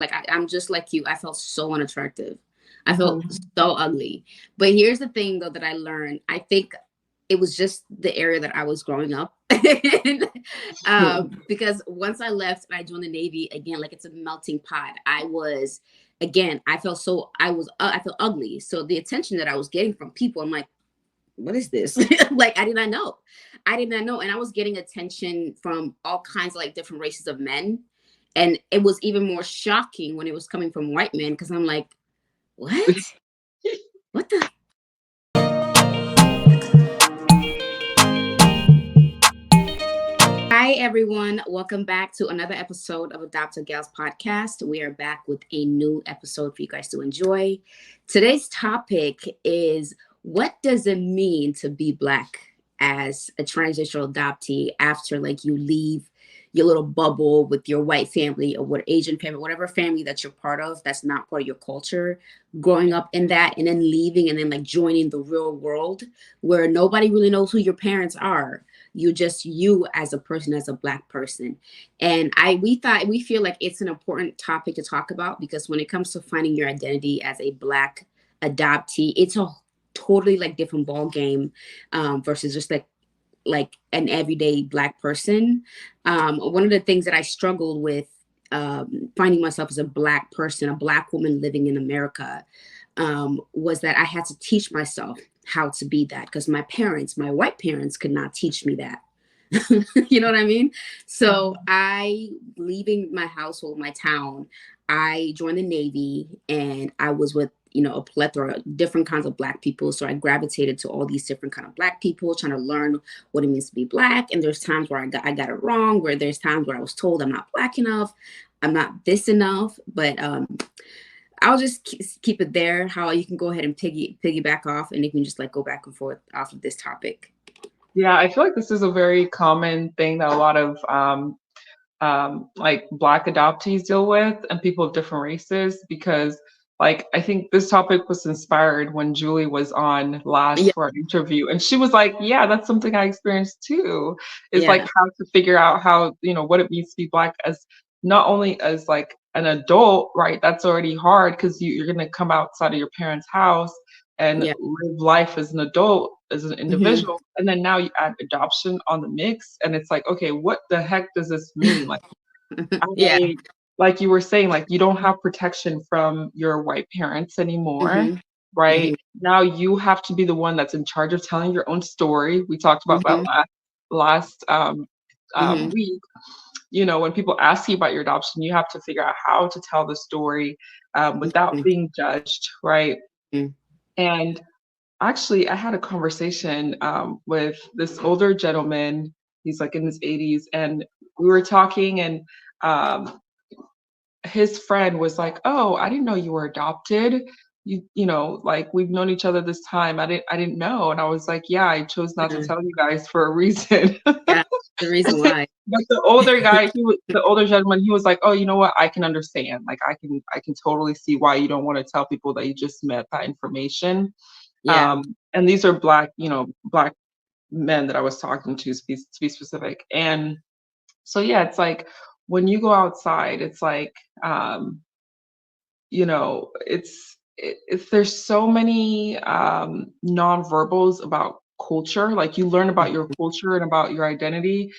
Like I'm just like you. I felt so unattractive. I felt Mhm. so ugly. But here's the thing though that I learned. I think it was just the area that I was growing up. And, because once I left and I joined the Navy again, like it's a melting pot. I was again, I felt so I felt ugly. So the attention that I was getting from people, I'm like, what is this? Like I did not know. I did not know. And I was getting attention from all kinds of like different races of men. And it was even more shocking when it was coming from white men because I'm like, what? What the? Hi, everyone. Welcome back to another episode of Adoptive Gals Podcast. We are back with a new episode for you guys to enjoy. Today's topic is what does it mean to be Black as a transracial adoptee after like you leave your little bubble with your white family or what Asian family, whatever family that you're part of that's not part of your culture, growing up in that and then leaving and then like joining the real world where nobody really knows who your parents are. You just you as a person, as a Black person. And we feel like it's an important topic to talk about because when it comes to finding your identity as a Black adoptee, it's a totally like different ball game, versus just like an everyday Black person. One of the things that I struggled with, finding myself as a Black person, a Black woman living in America, was that I had to teach myself how to be that because my parents, my white parents, could not teach me that. You know what I mean? So I, leaving my household, my town, I joined the Navy and I was with, a plethora of different kinds of Black people. So I gravitated to all these different kind of Black people, trying to learn what it means to be Black. And there's times where I got it wrong, where there's times where I was told I'm not Black enough, I'm not this enough. But I'll just keep it there. How you can go ahead and piggyback off, and you can just like go back and forth off of this topic. Yeah, I feel like this is a very common thing that a lot of like Black adoptees deal with and people of different races because like I think this topic was inspired when Julie was on last Yeah, for our interview and she was like, yeah, that's something I experienced too. Is like yeah. how to figure out how, what it means to be Black as not only as like an adult, right? That's already hard because you're gonna come outside of your parents' house and Yeah. live life as an adult, as an Hmm. individual. And then now you add adoption on the mix, and it's like, okay, what the heck does this mean? Like, Yeah. I, like you were saying, like you don't have protection from your white parents anymore, Hmm. right? Hmm. Now you have to be the one that's in charge of telling your own story. We talked about that Hmm. last Hmm. week. When people ask you about your adoption, you have to figure out how to tell the story without being judged, right? Hmm. And actually, I had a conversation with this older gentleman. He's like in his 80s, and we were talking, and um, his friend was like, "Oh, I didn't know you were adopted. Like we've known each other this time. I didn't know." And I was like, "Yeah, I chose not to tell you guys for a reason." Yeah. The reason why. But the older guy, the older gentleman, he was like, "Oh, you know what? I can understand. Like, I can totally see why you don't want to tell people that you just met that information." Yeah. And these are black men that I was talking to be specific. And so yeah, it's like when you go outside, it's like there's so many nonverbals about culture. Like you learn about your culture and about your identity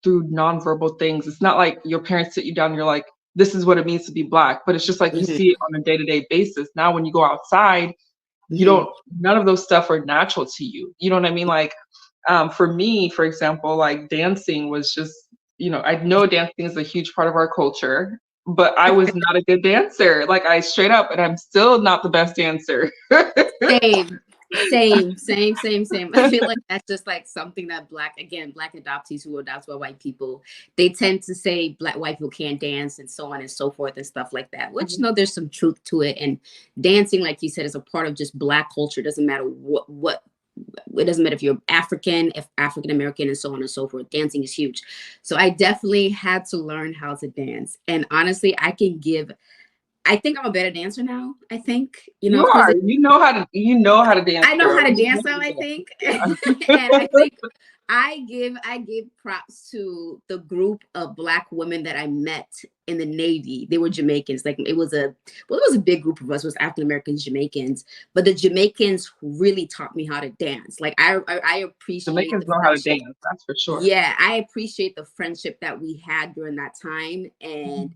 through nonverbal things. It's not like your parents sit you down and you're like, this is what it means to be Black, but it's just like you see Hmm. it on a day-to-day basis. Now when you go outside, you Hmm. don't none of those stuff are natural to you. You know what I mean? Like for me, for example, like dancing was just, I know dancing is a huge part of our culture, but I was not a good dancer. Like I straight up, and I'm still not the best dancer. Same. Same. I feel like that's just like something that Black adoptees who are adopted by white people, they tend to say Black white people can't dance and so on and so forth and stuff like that. Which there's some truth to it. And dancing, like you said, is a part of just Black culture. It doesn't matter what it doesn't matter if you're African, if African American, and so on and so forth. Dancing is huge. So I definitely had to learn how to dance. And honestly, I can give I think I'm a better dancer now. I think, You because are. You know how to dance, I know how girl. to You dance know now, how I to think. And I dance. think I give props to the group of black women that I met in the Navy. They were Jamaicans. Like it was a big group of us. It was African Americans, Jamaicans, but the Jamaicans really taught me how to dance. Like I appreciate Jamaicans the know how to friendship. dance, that's for sure. Yeah, I appreciate the friendship that we had during that time. And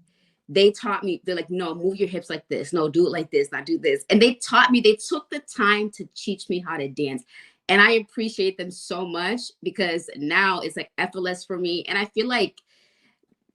they taught me, they're like, no, move your hips like this. No, do it like this, not do this. And they taught me, they took the time to teach me how to dance. And I appreciate them so much because now it's like effortless for me. And I feel like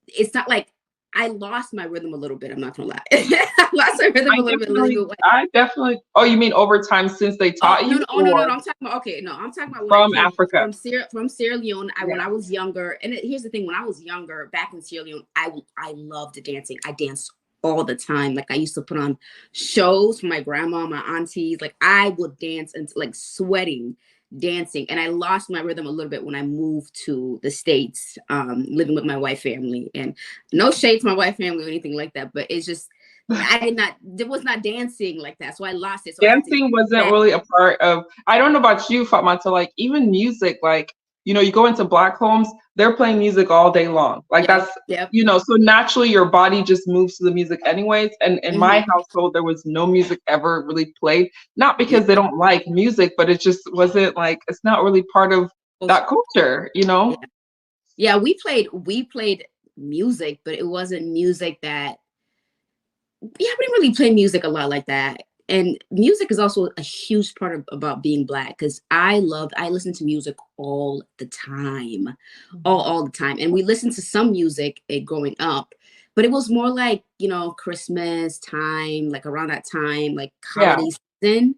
it's not like I lost my rhythm a little bit. I'm not gonna lie. I lost my rhythm a little bit, I definitely, oh, you mean over time since they Oh taught no, you, no, oh no, no, or no. I'm talking about okay, no, I'm talking about when I from came Africa? From Sierra Leone. When Yeah. I was younger, and here's the thing: when I was younger, back in Sierra Leone, I loved dancing. I danced all the time. Like I used to put on shows for my grandma, my aunties. Like I would dance and like sweating, dancing. And I lost my rhythm a little bit when I moved to the States, living with my white family. And no shade to my white family or anything like that, but it's just there was not dancing like that. So I lost it. So I had to Dancing wasn't back. really a part of, I don't know about you, Fatma, to like even music, like, you go into black homes, they're playing music all day long. Like Yep, that's, yep. so naturally your body just moves to the music anyways. And in my Hmm. household, there was no music ever really played. Not because they Yeah. don't like music, but it just wasn't like, it's not really part of that culture. Yeah. Yeah, we played music, but it wasn't music that yeah, we didn't really play music a lot like that. And music is also a huge part of about being black because I listen to music all the time, all the time. And we listened to some music growing up, but it was more like Christmas time, like around that time, like Yeah. holiday season,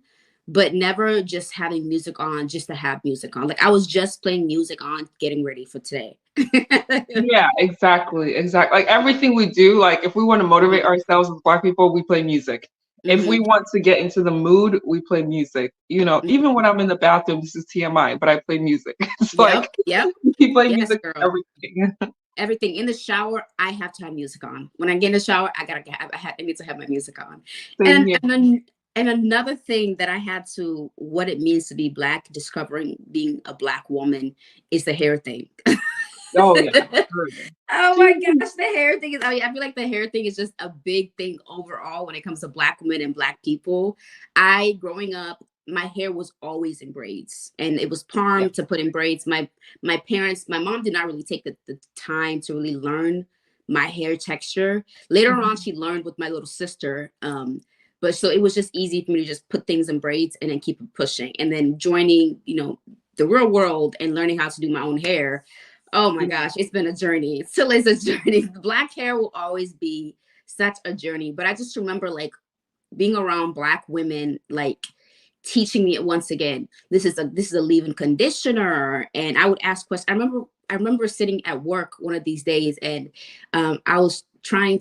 but never just having music on just to have music on. Like I was just playing music on, getting ready for today. Yeah, exactly, exactly. Like everything we do, like if we want to motivate Hmm. ourselves as Black people, we play music. If we Hmm. want to get into the mood, we play music. Even when I'm in the bathroom, this is TMI, but I play music. It's like Yep, yep. we play Yes, music for girl. everything. Everything in the shower, I have to have music on. When I get in the shower, I need to have my music on. Same And here. and then, and another thing that I had to what it means to be black, discovering being a black woman is the hair thing. Oh yeah. Sure. Oh my Jeez. gosh, the hair thing is. I feel like the hair thing is just a big thing overall when it comes to black women and black people. Growing up, my hair was always in braids, and it was Yeah. palm to put in braids. My parents, my mom did not really take the time to really learn my hair texture. Later on, Mhm. she learned with my little sister. But so it was just easy for me to just put things in braids and then keep it pushing. And then joining, the real world and learning how to do my own hair. Oh my Yeah. gosh, it's been a journey. It still is a journey. Black hair will always be such a journey. But I just remember like being around black women, like teaching me once again, this is a leave-in conditioner. And I would ask questions. I remember sitting at work one of these days and I was I'm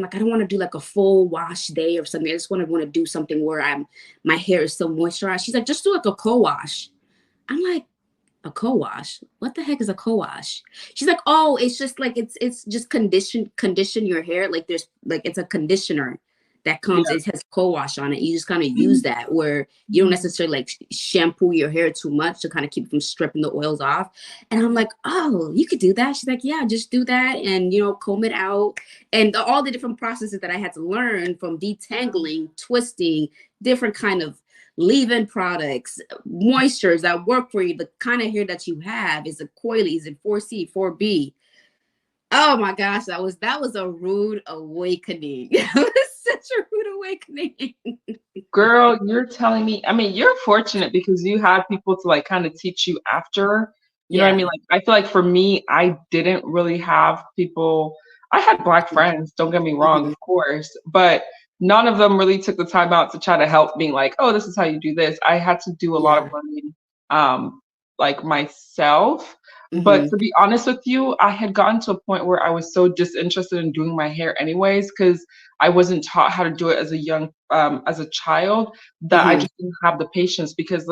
like, I don't want to do like a full wash day or something. I just want to do something where my hair is still moisturized. She's like, just do like a co-wash. I'm like, a co-wash? What the heck is a co-wash? She's like, oh, it's just like it's just condition your hair. Like there's like it's a conditioner that comes, Yeah. it has co-wash on it. You just kind of use Mhm. that where you don't Mhm. necessarily like shampoo your hair too much to kind of keep it from stripping the oils off. And I'm like, oh, you could do that. She's like, yeah, just do that and comb it out. And all the different processes that I had to learn from detangling, twisting, different kind of leave-in products, moistures that work for you. The kind of hair that you have is a coily, is it 4C, 4B. Oh my gosh, that was a rude awakening. It was such a rude awakening. Girl, you're telling me, I mean, you're fortunate because you had people to like kind of teach you after. You know what I mean? Yeah. Like, I feel like for me, I didn't really have people. I had Black friends, don't get me wrong, Hmm. of course, but none of them really took the time out to try to help being like, oh, this is how you do this. I had to do a lot of Yeah. learning, like myself. But Hmm. to be honest with you, I had gotten to a point where I was so disinterested in doing my hair anyways, because I wasn't taught how to do it as a child, that I Hmm. just didn't have the patience because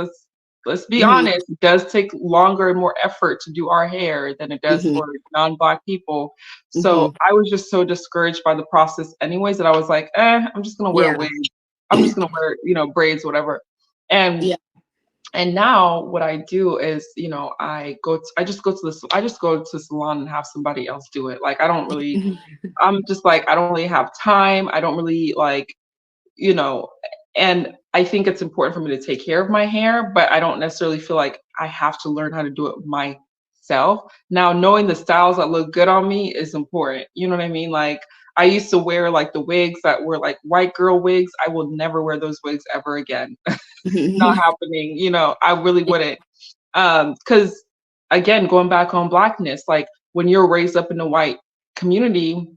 let's be Mhm, honest, it does take longer and more effort to do our hair than it does mhm, for non-Black people. So mhm. I was just so discouraged by the process anyways that I was like, I'm just gonna wear a Yeah. wig. I'm just gonna wear, braids, whatever. And Yeah. and now what I do is, I just go to the salon and have somebody else do it. Like I don't really, I'm just like, I don't really have time. I don't really like, you know, and I think it's important for me to take care of my hair, but I don't necessarily feel like I have to learn how to do it myself. Now, knowing the styles that look good on me is important. You know what I mean? Like I used to wear like the wigs that were like white girl wigs. I will never wear those wigs ever again. Not happening. I really wouldn't. Because again, going back on Blackness, like when you're raised up in a white community,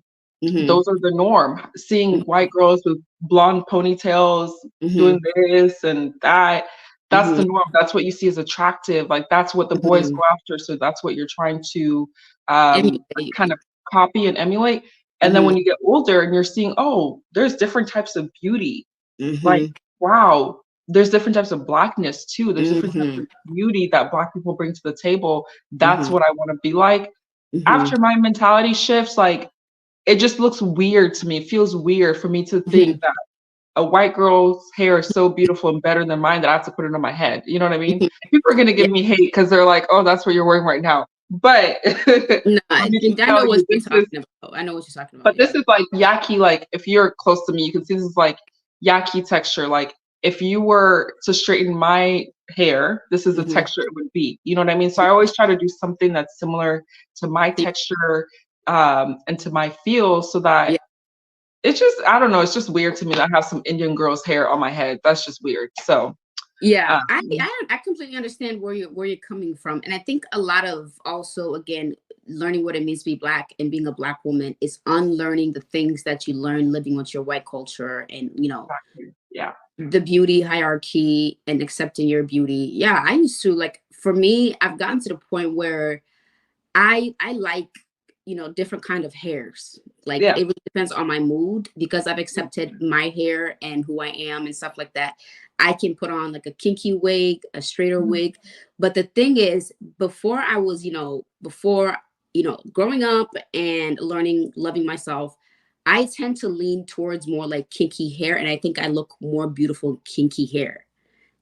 Mhm, those are the norm. Seeing mhm, white girls with blonde ponytails doing mhm, this and that, that's the mhm, norm. That's what you see as attractive. Like that's what the boys mhm. go after. So that's what you're trying to like Emulate. kind of copy and emulate. And then Mhm, when you get older and you're seeing, oh, there's different types of beauty. Like, mhm, wow, there's different types of Blackness too. There's different types mhm, of beauty that Black people bring to the table. That's mhm, what I want to be like. mhm, After my mentality shifts, like it just looks weird to me. It feels weird for me to think mhm. that a white girl's hair is so beautiful and better than mine that I have to put it on my head. You know what I mean? Mhm. People are gonna Yeah. give me hate because they're like, "Oh, that's what you're wearing right now." But No, let me just I tell know what you, you're this is talking about. I know what you're talking about. but Yeah. this is like yaki. Like if you're close to me, you can see this is like yaki texture. Like if you were to straighten my hair, this is the Mhm. texture it would be. You know what I mean? So I always try to do something that's similar to my See? texture and to my feel, so that Yeah. it's just, I don't know, it's just weird to me that I have some Indian girl's hair on my head. That's just weird. So, Yeah, um, I completely understand where you're coming from, and I think a lot of also again learning what it means to be black and being a black woman is unlearning the things that you learn living with your white culture and yeah. the beauty hierarchy and accepting your beauty. Yeah, I used to like for me, I've gotten to the point where I like different kind of hairs. Like Yeah. it really depends on my mood because I've accepted my hair and who I am and stuff like that. I can put on like a kinky wig, a straighter Mhm. wig. But the thing is, before I was, before, growing up and learning, loving myself, I tend to lean towards more like kinky hair. And I think I look more beautiful in kinky hair.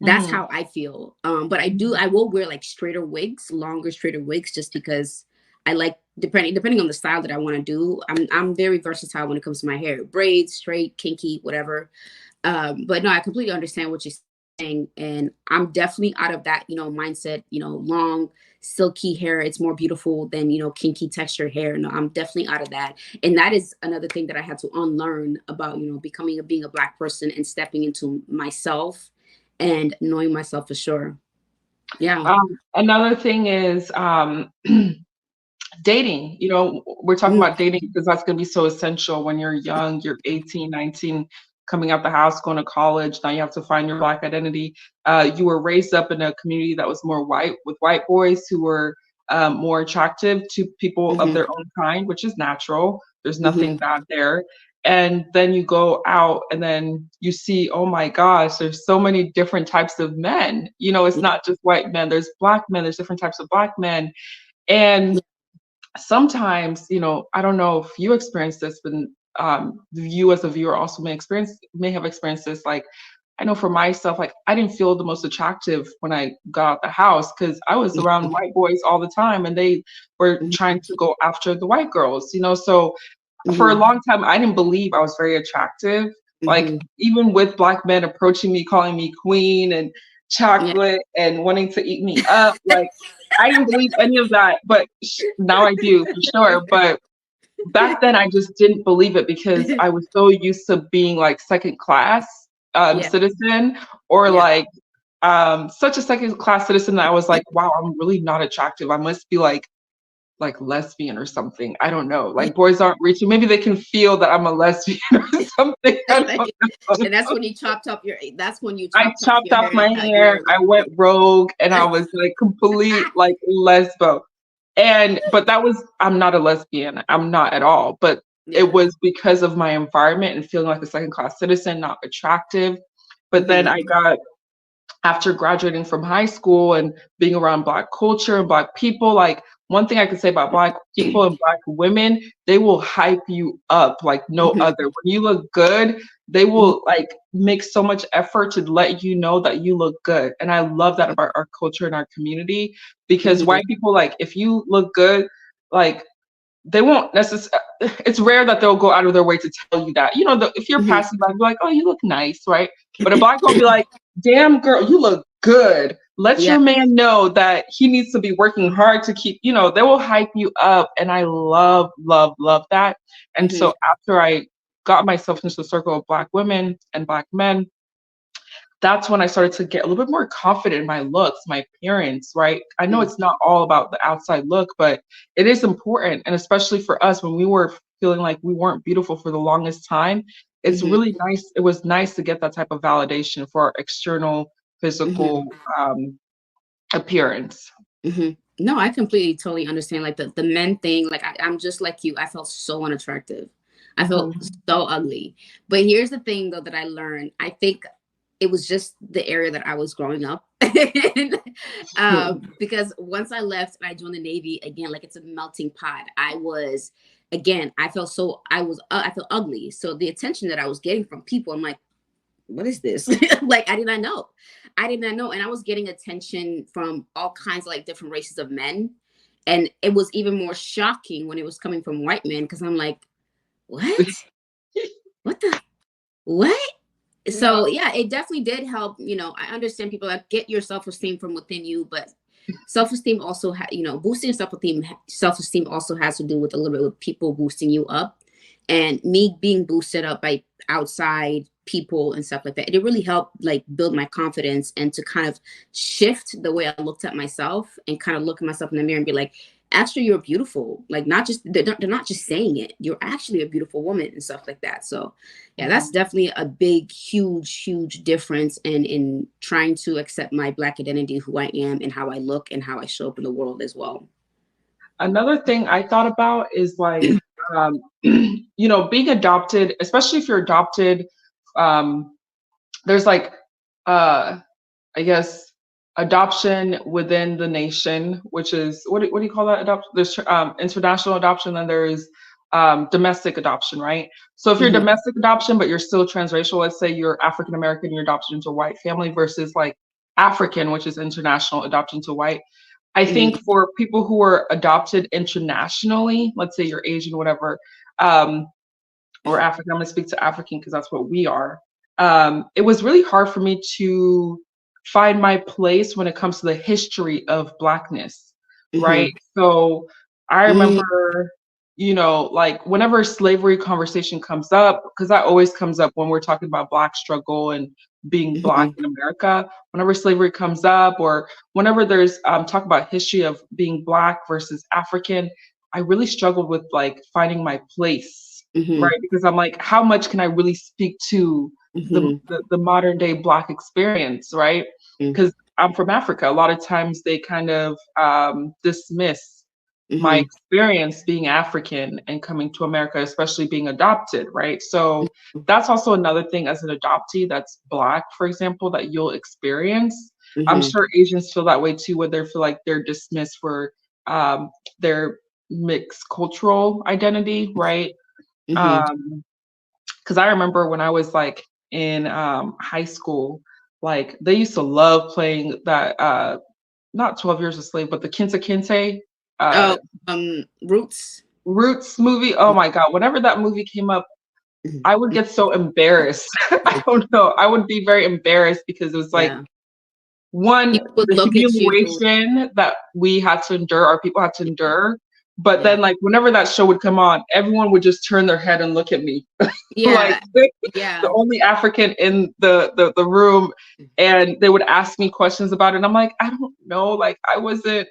That's Mhm. how I feel. But Mhm. I will wear like straighter wigs, longer straighter wigs, just because I like depending on the style that I want to do. I'm very versatile when it comes to my hair, braids, straight, kinky, whatever. But no, I completely understand what you're saying, and I'm definitely out of that mindset. Long silky hair, it's more beautiful than kinky texture hair. No, I'm definitely out of that, and that is another thing that I had to unlearn about becoming being a black person and stepping into myself and knowing myself for sure. Yeah. Another thing is dating. We're talking Mhm, about dating because that's going to be so essential when you're young, you're 18, 19, coming out the house, going to college. Now you have to find your Black identity. You were raised up in a community that was more white, with white boys who were more attractive to people of mhm, their own kind, which is natural. There's nothing mhm. bad there. And then you go out and then you see, oh my gosh, there's so many different types of men. It's not just white men, there's Black men, there's different types of Black men. And sometimes, I don't know if you experience this, but you as a viewer also may have experienced this. Like, I know for myself, like I didn't feel the most attractive when I got out the house because I was around white boys all the time and they were Mhm, trying to go after the white girls. So for a mhm, long time, I didn't believe I was very attractive. Like mhm. even with Black men approaching me, calling me queen and Yeah. chocolate and wanting to eat me up, like I didn't believe any of that, but now I do for sure. But back then, I just didn't believe it because I was so used to being like second class Yeah. citizen, or Yeah. like such a second class citizen that I was like, wow, I'm really not attractive. I must be like lesbian or something. I don't know. Yeah. Like boys aren't reaching. Maybe they can feel that I'm a lesbian or something. I don't know. And that's when you I chopped off chopped your off hair and my thought you hair. were a I went lesbian. rogue, and I was like complete like lesbo. But I'm not a lesbian. I'm not at all. But it Yeah. was because of my environment and feeling like a second class citizen, not attractive. But then Mhm. I got after graduating from high school and being around Black culture and Black people, like one thing I could say about Black people and Black women, they will hype you up like no Mhm, other. When you look good, they mhm, will like make so much effort to let you know that you look good. And I love that about our culture and our community because mhm, white people, like, if you look good, like, they won't necessarily, it's rare that they'll go out of their way to tell you that. You know, if you're mhm. passing by, be like, oh, you look nice, right? But a Black girl will be like, damn, girl, you look good. Let Yeah. your man know that he needs to be working hard to keep, they will hype you up. And I love, love, love that. And Mhm, so after I got myself into the circle of Black women and Black men, that's when I started to get a little bit more confident in my looks, my appearance, right? I know mhm, it's not all about the outside look, but it is important. And especially for us, when we were feeling like we weren't beautiful for the longest time, it's mhm, really nice. It was nice to get that type of validation for our external mhm, physical appearance. mhm. No, I completely totally understand. Like the men thing, like I'm just like you. I felt so unattractive. I felt Hmm. so ugly. But here's the thing though that I learned. I think it was just the area that I was growing up in. Because once I left and I joined the Navy again, like it's a melting pot. I was again, I felt ugly. So the attention that I was getting from people, I'm like, what is this? Like I did not know. I did not know. And I was getting attention from all kinds of like different races of men. And it was even more shocking when it was coming from white men because I'm like, what? What the what? Yeah. So yeah, it definitely did help. I understand people that get your self-esteem from within you, but self-esteem also boosting self-esteem also has to do with a little bit with people boosting you up, and me being boosted up by outside people and stuff like that. It really helped like build my confidence and to kind of shift the way I looked at myself and kind of look at myself in the mirror and be like, actually you're beautiful. Like not just they're not just saying it, you're actually a beautiful woman and stuff like that. So yeah, that's Mhm. definitely a big, huge difference in trying to accept my Black identity, who I am, and how I look and how I show up in the world as well. Another thing I thought about is like, being adopted, especially if you're adopted, um, there's like, uh, I guess, adoption within the nation, which is what do you call that? Adoption. There's international adoption, and there is domestic adoption, right? So if you're Hmm. domestic adoption, but you're still transracial, let's say you're African American, you're adopted into a white family, versus like African, which is international adoption to white. I Hmm. think for people who are adopted internationally, let's say you're Asian, whatever, um, or African, I'm going to speak to African because that's what we are. It was really hard for me to find my place when it comes to the history of Blackness, right? Hmm. So I Hmm. remember, like whenever slavery conversation comes up, because that always comes up when we're talking about Black struggle and being Black Hmm. in America. Whenever slavery comes up, or whenever there's talk about history of being Black versus African, I really struggled with like finding my place, Hmm. right? Because I'm like, how much can I really speak to Hmm. the modern day Black experience, right? Because I'm from Africa. A lot of times they kind of dismiss my Hmm. experience being African and coming to America, especially being adopted, right? So that's also another thing as an adoptee that's Black, for example, that you'll experience. I'm Hmm. sure Asians feel that way too, where they feel like they're dismissed for their mixed cultural identity, right? Hmm. Um, because I remember when I was like in high school, like they used to love playing that not 12 Years a Slave, but the Kinte Kinte uh Oh, roots. Roots movie. Oh my God. Whenever that movie came up, Mhm. I would get so embarrassed. I don't know. I would be very embarrassed because it was like, Yeah, one, people would the look at you. humiliation that we had to endure, our people had to endure. But Yeah, then, like, whenever that show would come on, everyone would just turn their head and look at me, like yeah, the yeah, only African in the room, and they would ask me questions about it. And I'm like, I don't know, like I wasn't,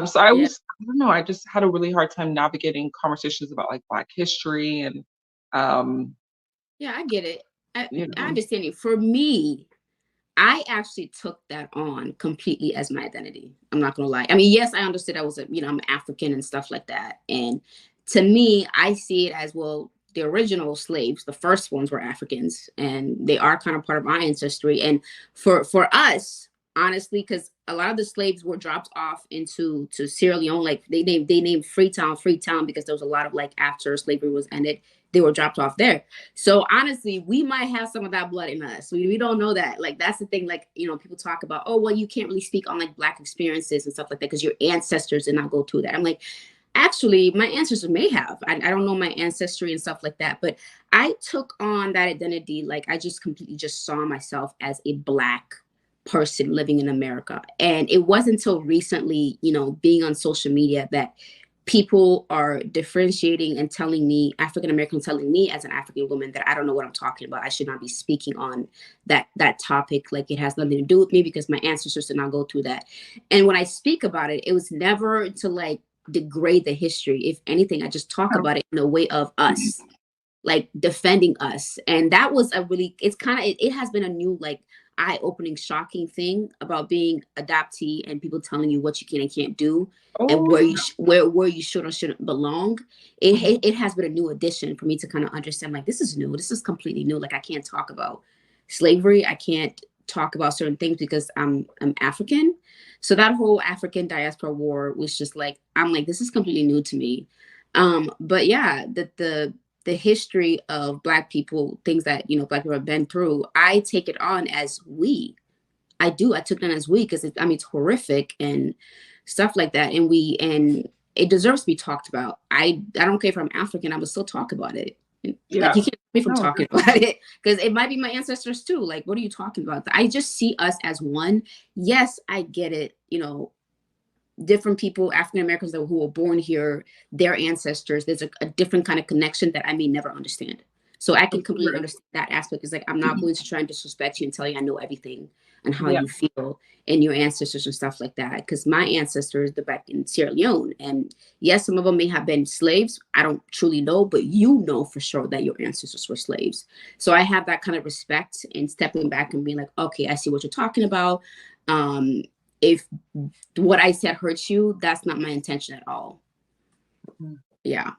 So yeah, I don't know, I just had a really hard time navigating conversations about like Black history and, um, yeah. I get it. I you understand you. For me, I actually took that on completely as my identity. I'm not gonna lie. I mean, yes, I understood I was I'm African and stuff like that. And to me, I see it as well. the original slaves, the first ones were Africans, and they are kind of part of our ancestry. And for us, honestly, because a lot of the slaves were dropped off into to Sierra Leone, like they named Freetown because there was a lot of like after slavery was ended, they were dropped off there. So honestly, we might have some of that blood in us. We don't know that. Like that's the thing. Like people talk about, oh well, you can't really speak on like Black experiences and stuff like that because your ancestors did not go through that. I'm like, actually, my ancestors may have. I don't know my ancestry and stuff like that, but I took on that identity. Like I just completely just saw myself as a Black person living in America. And it wasn't until recently, being on social media that people are differentiating and telling me, African American telling me as an African woman that I don't know what I'm talking about. I should not be speaking on that topic. Like it has nothing to do with me because my ancestors did not go through that. And when I speak about it, it was never to like degrade the history. If anything, I just talk about it in a way of us, like defending us. And that was a really, it's kind of, it has been a new, like eye-opening, shocking thing about being adoptee and people telling you what you can and can't do and Oh, where you should or shouldn't belong. It has been a new addition for me to kind of understand, like, this is new. This is completely new. Like, I can't talk about slavery. I can't talk about certain things because I'm African. So that whole African diaspora war was just like, I'm like, this is completely new to me. But yeah, the history of Black people, things that Black people have been through, I take it on as we. I do. I took it on as we because it's horrific and stuff like that, and it deserves to be talked about. I don't care if I'm African, I would still talk about it. Like yeah. you can't stop me from No, talking about it because it might be my ancestors too. Like, what are you talking about? I just see us as one. Yes, I get it. Different people, African Americans who were born here, their ancestors, there's a different kind of connection that I may never understand. So I can completely absolutely. understand that aspect. It's like, I'm not going to try and disrespect you and tell you I know everything and how Yeah. you feel and your ancestors and stuff like that. Because my ancestors, they're back in Sierra Leone. And yes, some of them may have been slaves. I don't truly know, but for sure that your ancestors were slaves. So I have that kind of respect and stepping back and being like, okay, I see what you're talking about. If what I said hurts you, that's not my intention at all. Mhm. Yeah.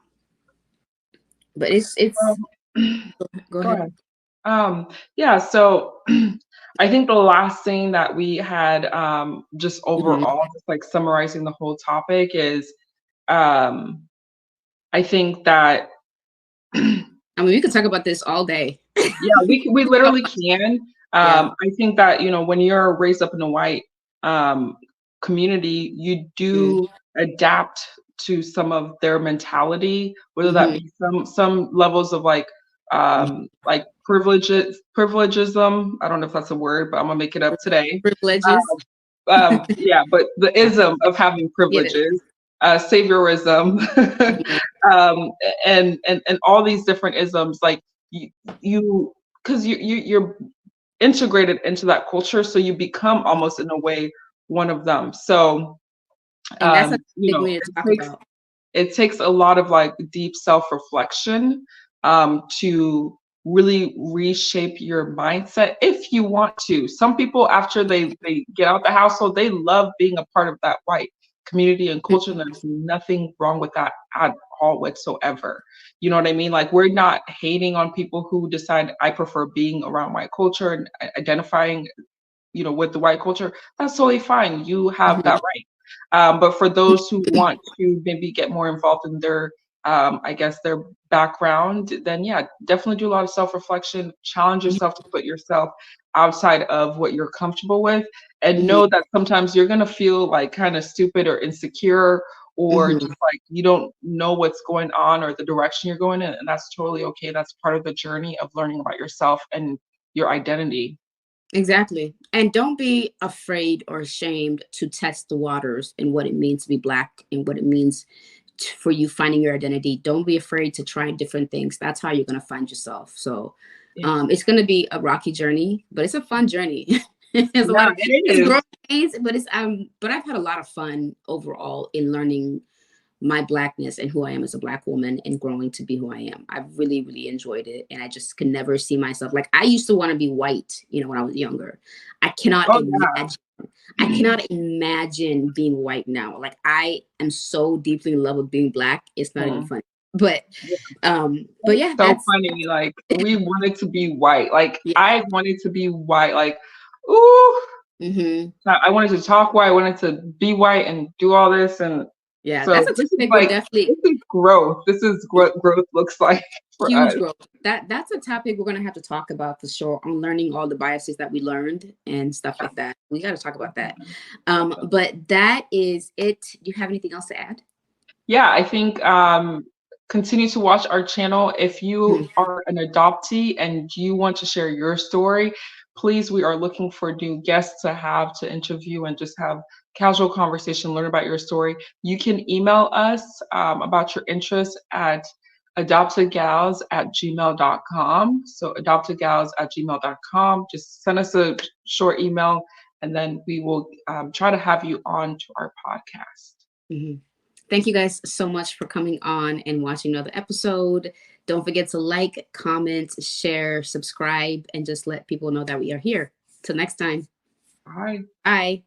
But it's Well, go go ahead. ahead. Yeah, so I think the last thing that we had, just Hmm. overall, just like summarizing the whole topic is, um, I think that, yeah, I mean, we could talk about this all day. we literally can. Yeah. I think that, when you're raised up in a white um, community, you Mm-hmm. do adapt to some of their mentality, whether that Mm-hmm. be some levels of like privilegism. I don't know if that's a word, but I'm gonna make it up today. Privileges. Yeah, but the ism of having Get it. privileges, saviorism, Mhm. um, and all these different isms, like you because you're integrated into that culture, so you become almost in a way one of them. So And that's a big way to it talk takes about. a lot of like deep self-reflection to really reshape your mindset if you want to. Some people, after they get out the household, they love being a part of that white community and culture, and there's nothing wrong with that at all whatsoever. You know what I mean? Like, we're not hating on people who decide, I prefer being around my culture and identifying, with the white culture. That's totally fine. You have Mhm. that right. But for those who want to maybe get more involved in their, I guess, their background, then yeah, definitely do a lot of self-reflection, challenge yourself to put yourself outside of what you're comfortable with, and Mhm. know that sometimes you're going to feel like kind of stupid or insecure, or just Mhm. like you don't know what's going on or the direction you're going in. And that's totally okay. That's part of the journey of learning about yourself and your identity. Exactly. And don't be afraid or ashamed to test the waters and what it means to be Black and what it means for you finding your identity. Don't be afraid to try different things. That's how you're going to find yourself. So Yeah. it's going to be a rocky journey, but it's a fun journey. There's a Yeah, lot of it it's is. growing pains, but I've had a lot of fun overall in learning my Blackness and who I am as a Black woman and growing to be who I am. I've really, really enjoyed it. And I just can never see myself like I used to want to be white, when I was younger. I cannot Oh imagine. I yeah. cannot imagine being white now. Like I am so deeply in love with being Black. It's not even Mm. funny. But yeah, So that's funny. Like we wanted to be white. Like yeah. I wanted to be white. Like, ooh, Hmm. I wanted to talk white. I wanted to be white and do all this. And Yeah, so that's a this is topic we're like, definitely this is growth. This is what growth looks like for huge us. growth. That's a topic we're gonna have to talk about for sure, on learning all the biases that we learned and stuff like that. We got to talk about that. Definitely. But that is it. Do you have anything else to add? Yeah, I think continue to watch our channel. If you Mhm. are an adoptee and you want to share your story, please, we are looking for new guests to have to interview and just have casual conversation, learn about your story. You can email us about your interests at adoptedgals@gmail.com. So adoptedgals@gmail.com. Just send us a short email and then we will try to have you on to our podcast. Mhm. Thank you guys so much for coming on and watching another episode. Don't forget to like, comment, share, subscribe, and just let people know that we are here. Till next time. Bye. Bye.